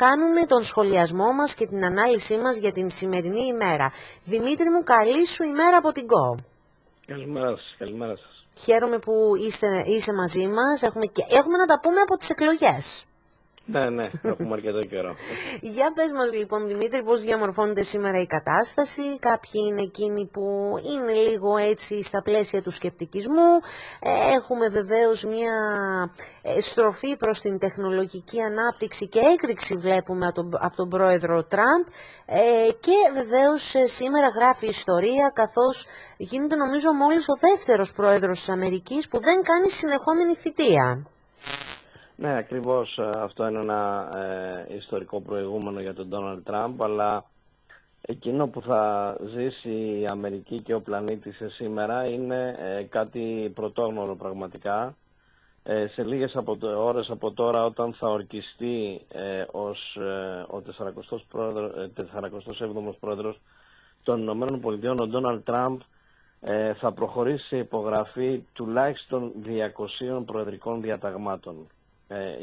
κάνουμε τον σχολιασμό μας και την ανάλυση μας για την σημερινή ημέρα. Δημήτρη μου, καλή σου ημέρα από την ΚΟ. Καλημέρα σας, καλημέρα σας. Χαίρομαι που είσαι μαζί μας. Έχουμε να τα πούμε από τις εκλογές. Ναι, έχουμε αρκετό καιρό. Για πες μας λοιπόν, Δημήτρη, πώς διαμορφώνεται σήμερα η κατάσταση. Κάποιοι είναι εκείνοι που είναι λίγο έτσι στα πλαίσια του σκεπτικισμού. Έχουμε βεβαίως μια στροφή προς την τεχνολογική ανάπτυξη και έκρηξη βλέπουμε από τον πρόεδρο Τραμπ. Και βεβαίως σήμερα γράφει ιστορία, καθώς γίνεται νομίζω μόλις ο δεύτερος πρόεδρος της Αμερικής που δεν κάνει συνεχόμενη θητεία. Ναι, ακριβώς αυτό είναι ένα ιστορικό προηγούμενο για τον Ντόναλντ Τραμπ, αλλά εκείνο που θα ζήσει η Αμερική και ο πλανήτης σήμερα είναι κάτι πρωτόγνωρο πραγματικά. Σε λίγες ώρες από τώρα, όταν θα ορκιστεί ως ο 47ος πρόεδρος των Ηνωμένων Πολιτειών, ο Ντόναλντ Τραμπ θα προχωρήσει σε υπογραφή τουλάχιστον 200 προεδρικών διαταγμάτων.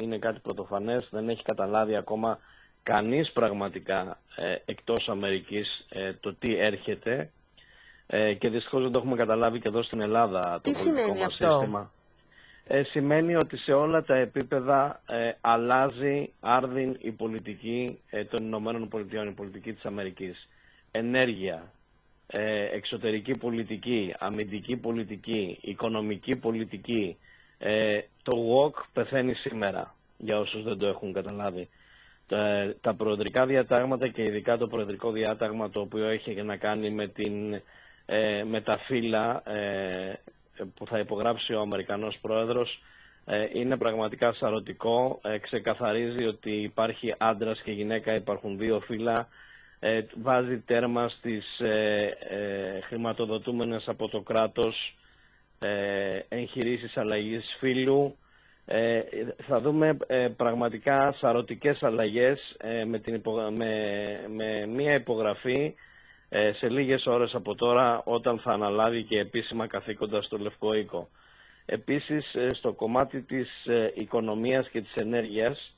Είναι κάτι πρωτοφανές, δεν έχει καταλάβει ακόμα κανείς πραγματικά εκτός Αμερικής το τι έρχεται και δυστυχώς δεν το έχουμε καταλάβει και εδώ στην Ελλάδα. Τι σημαίνει αυτό? Σύστημα. Σημαίνει ότι σε όλα τα επίπεδα αλλάζει άρδιν η πολιτική των Ηνωμένων Πολιτειών, η πολιτική της Αμερικής. Ενέργεια, εξωτερική πολιτική, αμυντική πολιτική, οικονομική πολιτική. Το walk πεθαίνει σήμερα, για όσους δεν το έχουν καταλάβει. Τα προεδρικά διατάγματα και ειδικά το προεδρικό διάταγμα το οποίο έχει να κάνει με τα φύλλα που θα υπογράψει ο Αμερικανός πρόεδρος είναι πραγματικά σαρωτικό. Ξεκαθαρίζει ότι υπάρχει άντρας και γυναίκα, υπάρχουν δύο φύλλα. Βάζει τέρμα στις χρηματοδοτούμενες από το κράτος εγχειρήσεις αλλαγής φύλου. Θα δούμε πραγματικά σαρωτικές αλλαγές με μία υπογραφή σε λίγες ώρες από τώρα, όταν θα αναλάβει και επίσημα καθήκοντα στο Λευκό Οίκο. Επίσης στο κομμάτι της οικονομίας και της ενέργειας,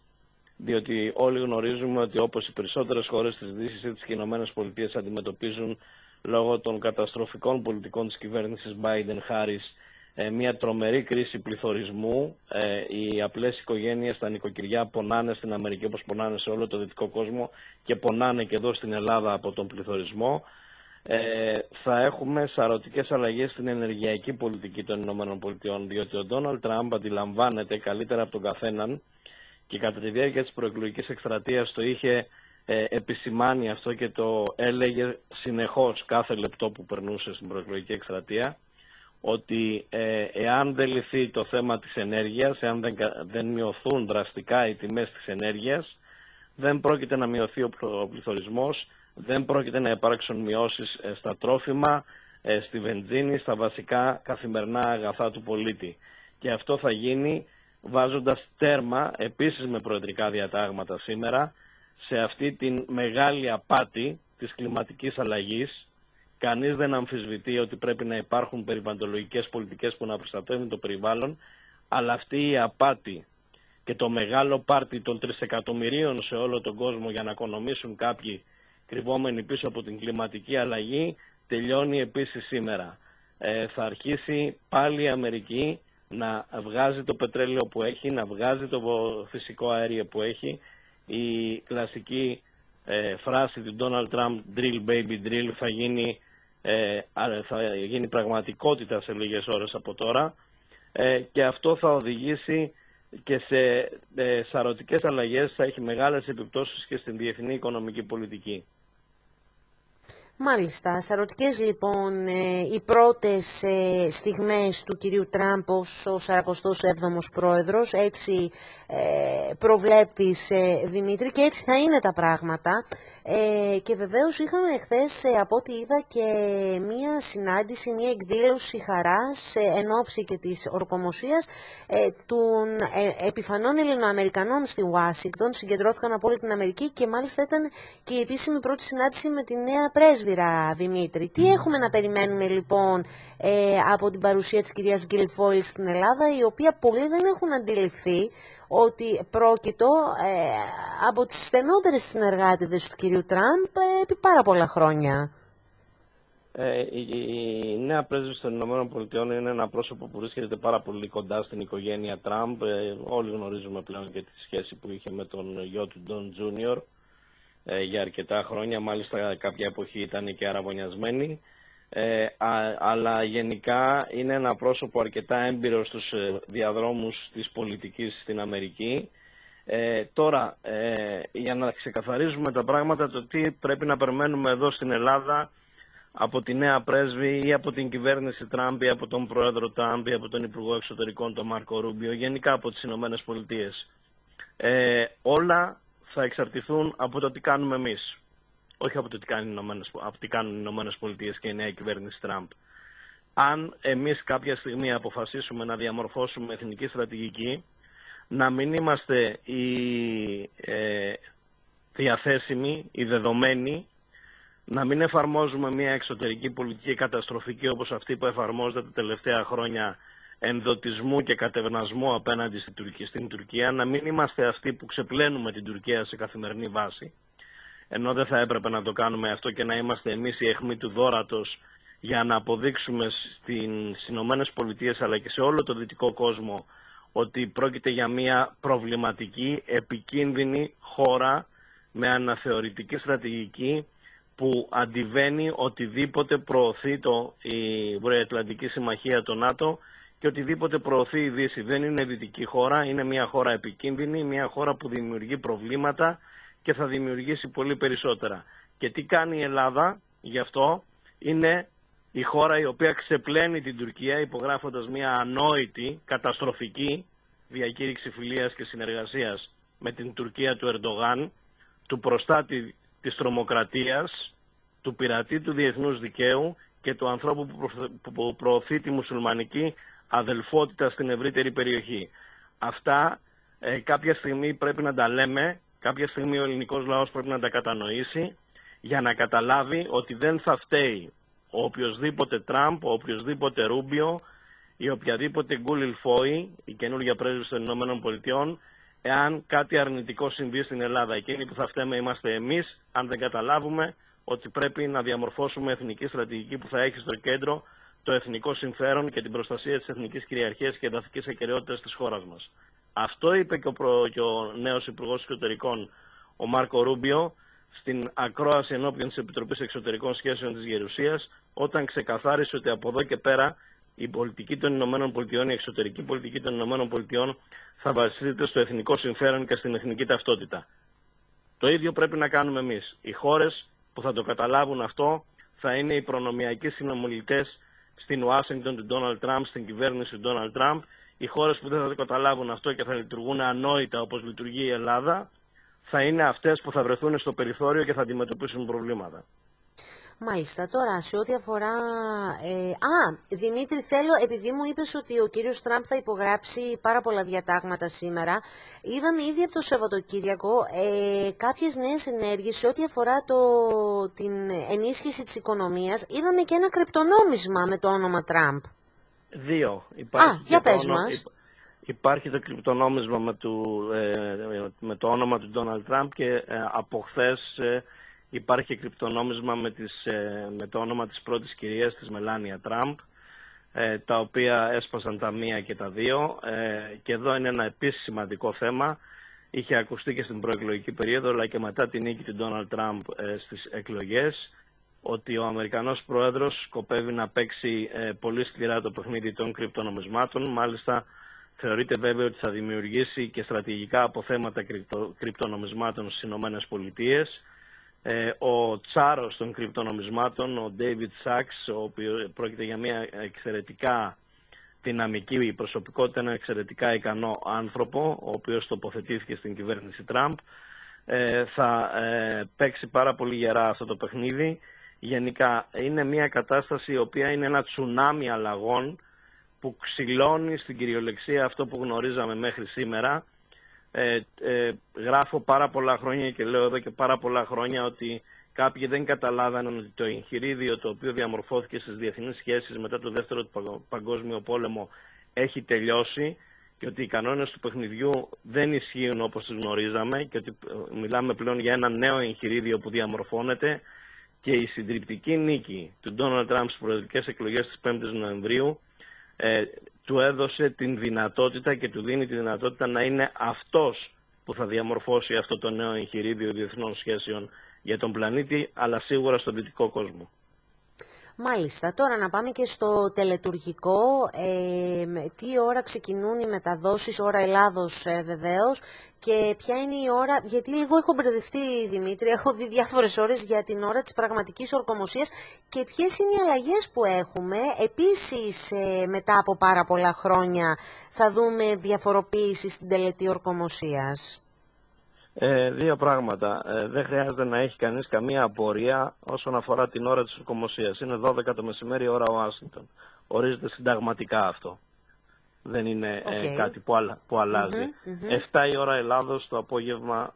διότι όλοι γνωρίζουμε ότι όπως οι περισσότερες χώρες της Δύσης ή τις Ηνωμένες Πολιτείες αντιμετωπίζουν λόγω των καταστροφικών πολιτικών της κυβέρνησης Biden-Harris μια τρομερή κρίση πληθωρισμού. Οι απλές οικογένειες, τα νοικοκυριά πονάνε στην Αμερική όπως πονάνε σε όλο το δυτικό κόσμο και πονάνε και εδώ στην Ελλάδα από τον πληθωρισμό. Θα έχουμε σαρωτικές αλλαγές στην ενεργειακή πολιτική των ΗΠΑ, διότι ο Ντόναλντ Τραμπ αντιλαμβάνεται καλύτερα από τον καθέναν και κατά τη διάρκεια της προεκλογικής εκστρατείας το είχε επισημάνει αυτό και το έλεγε συνεχώς κάθε λεπτό που περνούσε στην προεκλογική εκστρατεία, ότι εάν δεν λυθεί το θέμα της ενέργειας, εάν δεν μειωθούν δραστικά οι τιμές της ενέργειας, δεν πρόκειται να μειωθεί ο πληθωρισμός, δεν πρόκειται να υπάρξουν μειώσεις στα τρόφιμα, στη βενζίνη, στα βασικά καθημερινά αγαθά του πολίτη. Και αυτό θα γίνει βάζοντας τέρμα, επίσης με προεδρικά διατάγματα σήμερα, σε αυτή την μεγάλη απάτη της κλιματικής αλλαγής. Κανείς δεν αμφισβητεί ότι πρέπει να υπάρχουν περιβαλλοντολογικές πολιτικές που να προστατεύουν το περιβάλλον, αλλά αυτή η απάτη και το μεγάλο πάρτι των 3 εκατομμυρίων σε όλο τον κόσμο για να οικονομήσουν κάποιοι κρυβόμενοι πίσω από την κλιματική αλλαγή τελειώνει επίσης σήμερα. Θα αρχίσει πάλι η Αμερική να βγάζει το πετρέλαιο που έχει, να βγάζει το φυσικό αέριο που έχει. Η κλασική φράση του Donald Trump, drill baby drill, θα γίνει πραγματικότητα σε λίγες ώρες από τώρα και αυτό θα οδηγήσει και σε σαρωτικές αλλαγές, θα έχει μεγάλες επιπτώσεις και στην διεθνή οικονομική πολιτική. Μάλιστα, σαρωτικές λοιπόν οι πρώτες στιγμές του κυρίου Τραμπ ως ο 47ος πρόεδρος, έτσι προβλέπεις Δημήτρη, και έτσι θα είναι τα πράγματα. Και βεβαίως είχαμε χθες από ό,τι είδα και μία συνάντηση, μία εκδήλωση χαράς εν ώψη και της ορκομοσίας των επιφανών Ελληνοαμερικανών στη Ουάσιγκτον. Συγκεντρώθηκαν από όλη την Αμερική και μάλιστα ήταν και η επίσημη πρώτη συνάντηση με τη νέα πρέσβη σφυρά, Δημήτρη. Τι έχουμε να περιμένουμε λοιπόν από την παρουσία της κυρίας Γκίλφοιλ στην Ελλάδα, η οποία πολλοί δεν έχουν αντιληφθεί ότι πρόκειτο από τις στενότερες συνεργάτηδες του κυρίου Τραμπ επί πάρα πολλά χρόνια. Η νέα πρέσβη των ΗΠΑ είναι ένα πρόσωπο που βρίσκεται πάρα πολύ κοντά στην οικογένεια Τραμπ. Όλοι γνωρίζουμε πλέον και τη σχέση που είχε με τον γιο του Ντον Τζούνιορ για αρκετά χρόνια. Μάλιστα κάποια εποχή ήταν και αραβωνιασμένοι. Αλλά γενικά είναι ένα πρόσωπο αρκετά έμπειρο στους διαδρόμους της πολιτικής στην Αμερική. Τώρα, για να ξεκαθαρίζουμε τα πράγματα, το τι πρέπει να περιμένουμε εδώ στην Ελλάδα από τη νέα πρέσβη ή από την κυβέρνηση Τραμπ ή από τον πρόεδρο Τραμπ ή από τον Υπουργό Εξωτερικών τον Μάρκο Ρούμπιο, γενικά από τις Ηνωμένες Πολιτείες. Όλα θα εξαρτηθούν από το τι κάνουμε εμείς. Όχι από το τι κάνουν οι Ηνωμένες Πολιτείες και η νέα κυβέρνηση Τραμπ. Αν εμείς κάποια στιγμή αποφασίσουμε να διαμορφώσουμε εθνική στρατηγική, να μην είμαστε οι διαθέσιμοι, οι δεδομένοι, να μην εφαρμόζουμε μια εξωτερική πολιτική καταστροφική όπως αυτή που εφαρμόζεται τα τελευταία χρόνια, ενδοτισμού και κατευνασμού απέναντι στην Τουρκία, να μην είμαστε αυτοί που ξεπλένουμε την Τουρκία σε καθημερινή βάση, ενώ δεν θα έπρεπε να το κάνουμε αυτό και να είμαστε εμείς η αιχμή του δώρατος για να αποδείξουμε στις Ηνωμένες Πολιτείες αλλά και σε όλο το δυτικό κόσμο ότι πρόκειται για μια προβληματική, επικίνδυνη χώρα με αναθεωρητική στρατηγική που αντιβαίνει οτιδήποτε προωθεί η Βορειοατλαντική Συμμαχία, το ΝΑΤΟ, και οτιδήποτε προωθεί η Δύση. Δεν είναι δυτική χώρα, είναι μια χώρα επικίνδυνη, μια χώρα που δημιουργεί προβλήματα και θα δημιουργήσει πολύ περισσότερα. Και τι κάνει η Ελλάδα γι' αυτό? Είναι η χώρα η οποία ξεπλένει την Τουρκία υπογράφοντας μια ανόητη, καταστροφική διακήρυξη φιλίας και συνεργασίας με την Τουρκία του Ερντογάν, του προστάτη της τρομοκρατίας, του πειρατή του διεθνούς δικαίου και του ανθρώπου που προωθεί τη μουσουλμανική αδελφότητα στην ευρύτερη περιοχή. Αυτά κάποια στιγμή πρέπει να τα λέμε, κάποια στιγμή ο ελληνικός λαός πρέπει να τα κατανοήσει για να καταλάβει ότι δεν θα φταίει ο οποιοσδήποτε Τραμπ, ο οποιοσδήποτε Ρούμπιο ή οποιαδήποτε Γκούλιλ Φόη, η καινούργια πρέσβη των Ηνωμένων Πολιτειών, εάν κάτι αρνητικό συμβεί στην Ελλάδα. Εκείνοι που θα φταίμε είμαστε εμείς, αν δεν καταλάβουμε ότι πρέπει να διαμορφώσουμε εθνική στρατηγική που θα έχει στο κέντρο το εθνικό συμφέρον και την προστασία της εθνικής κυριαρχίας και εδαφικής ακεραιότητας της χώρας μας. Αυτό είπε και ο νέος Υπουργός Εξωτερικών, ο Μάρκο Ρούμπιο, στην ακρόαση ενώπιον της Επιτροπής Εξωτερικών Σχέσεων της Γερουσίας, όταν ξεκαθάρισε ότι από εδώ και πέρα η πολιτική των Ηνωμένων Πολιτειών, η εξωτερική πολιτική των Ηνωμένων Πολιτειών θα βασίζεται στο εθνικό συμφέρον και στην εθνική ταυτότητα. Το ίδιο πρέπει να κάνουμε εμείς. Οι χώρες που θα το καταλάβουν αυτό θα είναι οι προνομιακοί συνομιλητές στην Ουάσιγκτον του Ντόναλντ Τραμπ, στην κυβέρνηση του Ντόναλντ Τραμπ. Οι χώρες που δεν θα το καταλάβουν αυτό και θα λειτουργούν ανόητα όπως λειτουργεί η Ελλάδα, θα είναι αυτές που θα βρεθούν στο περιθώριο και θα αντιμετωπίσουν προβλήματα. Μάλιστα, τώρα σε ό,τι αφορά... Δημήτρη, θέλω, επειδή μου είπες ότι ο κύριος Τραμπ θα υπογράψει πάρα πολλά διατάγματα σήμερα, είδαμε ήδη από το Σαββατοκύριακο κάποιες νέες ενέργειες σε ό,τι αφορά την ενίσχυση της οικονομίας. Είδαμε και ένα κρυπτονόμισμα με το όνομα Τραμπ. Δύο. Για πες μας. Υπάρχει το κρυπτονόμισμα με το όνομα του Ντόναλντ Τραμπ και από χθες υπάρχει κρυπτονόμισμα με το όνομα της πρώτης κυρίας, της Μελάνια Τραμπ, τα οποία έσπασαν τα μία και τα δύο. Και εδώ είναι ένα επίσης σημαντικό θέμα. Είχε ακουστεί και στην προεκλογική περίοδο, αλλά και μετά την νίκη του Ντόναλντ Τραμπ στις εκλογές, ότι ο Αμερικανός Πρόεδρος σκοπεύει να παίξει πολύ σκληρά το παιχνίδι των κρυπτονομισμάτων. Μάλιστα, θεωρείται βέβαιο ότι θα δημιουργήσει και στρατηγικά αποθέματα κρυπτονομισμάτων στις Ηνωμένες Πολιτείες. Ο τσάρος των κρυπτονομισμάτων, ο David Sachs, ο οποίος πρόκειται για μια εξαιρετικά δυναμική προσωπικότητα, ένα εξαιρετικά ικανό άνθρωπο, ο οποίος τοποθετήθηκε στην κυβέρνηση Τραμπ, θα παίξει πάρα πολύ γερά αυτό το παιχνίδι. Γενικά είναι μια κατάσταση η οποία είναι ένα τσουνάμι αλλαγών που ξυλώνει στην κυριολεξία αυτό που γνωρίζαμε μέχρι σήμερα, Γράφω πάρα πολλά χρόνια και λέω εδώ και πάρα πολλά χρόνια ότι κάποιοι δεν καταλάβαιναν ότι το εγχειρίδιο το οποίο διαμορφώθηκε στις διεθνείς σχέσεις μετά το δεύτερο παγκόσμιο πόλεμο έχει τελειώσει και ότι οι κανόνες του παιχνιδιού δεν ισχύουν όπως τους γνωρίζαμε και ότι μιλάμε πλέον για ένα νέο εγχειρίδιο που διαμορφώνεται, και η συντριπτική νίκη του Ντόναλντ Τραμπ στις προεδρικές εκλογές της 5ης Νοεμβρίου του έδωσε την δυνατότητα και του δίνει τη δυνατότητα να είναι αυτός που θα διαμορφώσει αυτό το νέο εγχειρίδιο διεθνών σχέσεων για τον πλανήτη, αλλά σίγουρα στον δυτικό κόσμο. Μάλιστα. Τώρα να πάμε και στο τελετουργικό. Τι ώρα ξεκινούν οι μεταδόσεις, ώρα Ελλάδος βεβαίως, και ποια είναι η ώρα, γιατί λίγο έχω μπερδευτεί, Δημήτρη, έχω δει διάφορες ώρες για την ώρα της πραγματικής ορκομοσίας και ποιες είναι οι αλλαγές που έχουμε. Επίσης, μετά από πάρα πολλά χρόνια θα δούμε διαφοροποίηση στην τελετή ορκομοσίας. Δύο πράγματα. Δεν χρειάζεται να έχει κανείς καμία απορία όσον αφορά την ώρα της ορκομοσίας. Είναι 12 το μεσημέρι ώρα Ουάσιγκτον. Ορίζεται συνταγματικά αυτό. Δεν είναι κάτι που αλλάζει. 7 η ώρα Ελλάδος το απόγευμα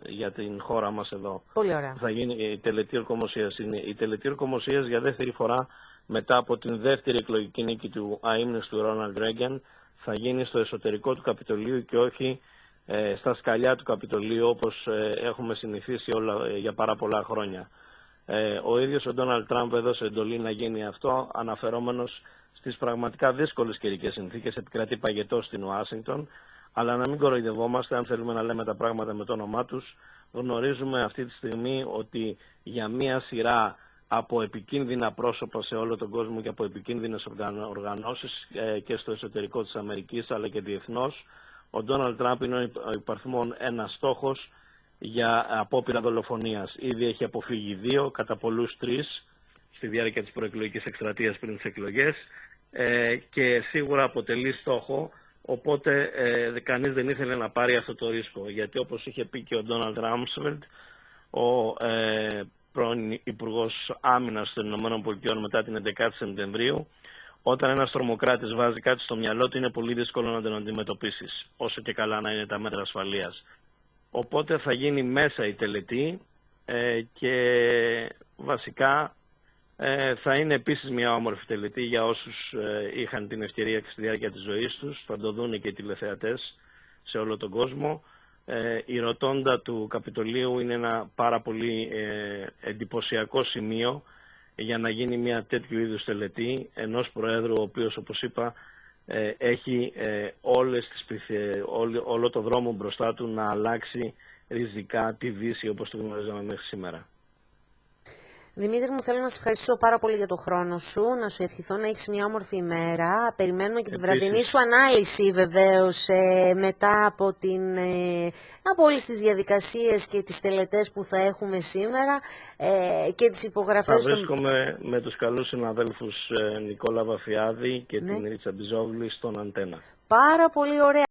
για την χώρα μας εδώ. Πολύ ωραία. Θα γίνει η τελετή ορκομοσίας. Είναι η τελετή ορκομοσίας για δεύτερη φορά μετά από την δεύτερη εκλογική νίκη του αείμνηστου Ρόναλντ Ρέγκαν. Θα γίνει στο εσωτερικό του Καπιτολίου και όχι στα σκαλιά του Καπιτολίου όπως έχουμε συνηθίσει για πάρα πολλά χρόνια. Ο ίδιος ο Ντόναλντ Τραμπ έδωσε εντολή να γίνει αυτό, αναφερόμενος στις πραγματικά δύσκολες καιρικές συνθήκες. Επικρατεί παγετός στην Ουάσιγκτον, αλλά να μην κοροϊδευόμαστε, αν θέλουμε να λέμε τα πράγματα με το όνομά τους. Γνωρίζουμε αυτή τη στιγμή ότι για μία σειρά από επικίνδυνα πρόσωπα σε όλο τον κόσμο και από επικίνδυνες οργανώσεις και στο εσωτερικό της Αμερικής αλλά και διεθνώς, ο Ντόναλντ Τραμπ είναι ο υπαριθμόν ένας στόχος για απόπειρα δολοφονίας. Ήδη έχει αποφύγει 2, κατά πολλούς 3 στη διάρκεια της προεκλογικής εκστρατείας πριν τις εκλογές και σίγουρα αποτελεί στόχο, οπότε κανείς δεν ήθελε να πάρει αυτό το ρίσκο, γιατί όπως είχε πει και ο Ντόναλντ Ράμσφελντ, ο πρώην Υπουργός Άμυνας των ΗΠΑ μετά την 11η Σεπτεμβρίου, όταν ένας τρομοκράτης βάζει κάτι στο μυαλό του είναι πολύ δύσκολο να τον αντιμετωπίσεις, όσο και καλά να είναι τα μέτρα ασφαλείας. Οπότε θα γίνει μέσα η τελετή και βασικά θα είναι επίσης μια όμορφη τελετή για όσους είχαν την ευκαιρία και στη διάρκεια της ζωής τους. Θα το δουν και οι τηλεθεατές σε όλο τον κόσμο. Η ροτόντα του Καπιτολίου είναι ένα πάρα πολύ εντυπωσιακό σημείο για να γίνει μια τέτοιου είδους τελετή ενός Προέδρου ο οποίος, όπως είπα, έχει όλο το δρόμο μπροστά του να αλλάξει ριζικά τη Δύση όπως το γνωρίζαμε μέχρι σήμερα. Δημήτρη μου, θέλω να σε ευχαριστήσω πάρα πολύ για το χρόνο σου, να σου ευχηθώ να έχεις μια όμορφη ημέρα. Περιμένουμε και τη βραδινή σου ανάλυση βεβαίως μετά από όλες τις διαδικασίες και τις τελετές που θα έχουμε σήμερα και τις υπογραφές. Θα βρίσκομαι με τους καλούς συναδέλφους Νικόλα Βαφιάδη και την Ρίτσα Μπιζόγλη στον Αντένα. Πάρα πολύ ωραία.